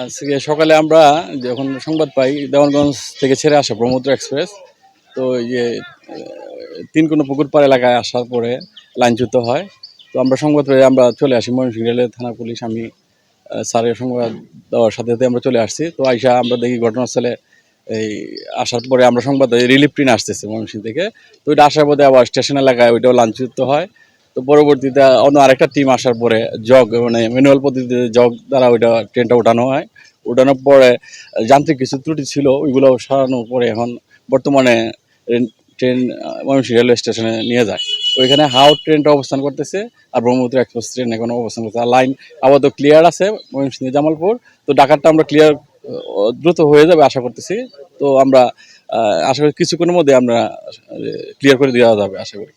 আজকে সকালে আমরা যখন সংবাদ পাই দেওয়ানগঞ্জ থেকে ছেড়ে আসে ব্রহ্মপুত্র এক্সপ্রেস, তো তিনকোনা পুকুর পাড় এলাকায় আসার পরে লাইনচ্যুত হয়। তো আমরা সংবাদ পেয়ে আমরা চলে আসি ময়মনসিংহ রেলের থানা পুলিশ, আমি স্যারের সংবাদ দেওয়ার সাথে সাথে আমরা চলে আসছি। তো আইসা আমরা দেখি ঘটনাস্থলে এই আসার পরে আমরা সংবাদ রিলিফ ট্রেন আসতেছে ময়মনসিংহ থেকে। তো ওইটা আসার পরে আবার স্টেশন এলাকায় ওইটাও লাইনচ্যুত হয়। তো পরবর্তীতে অন্য আরেকটা টিম আসার পরে মানে ম্যানুয়াল পদ্ধতিতে দ্বারা ওইটা ট্রেনটা ওঠানো হয়। ওঠানোর পরে যান্ত্রিক কিছু ত্রুটি ছিল, ওইগুলো সরানোর পরে এখন বর্তমানে ট্রেন ময়মনসিংহ রেলওয়ে স্টেশনে নিয়ে যায়। ওইখানে হাওড় ট্রেনটা অবস্থান করতেছে আর ব্রহ্মপুত্র এক্সপ্রেস ট্রেন এখন অবস্থান করতেছে। আর লাইন আপাতত ক্লিয়ার আছে ময়মনসিংহ জামালপুর। তো ঢাকারটা আমরা ক্লিয়ার দ্রুত হয়ে যাবে আশা করতেছি। তো আমরা আশা করি কিছুক্ষণের মধ্যে আমরা ক্লিয়ার করে দেওয়া যাবে আশা করি।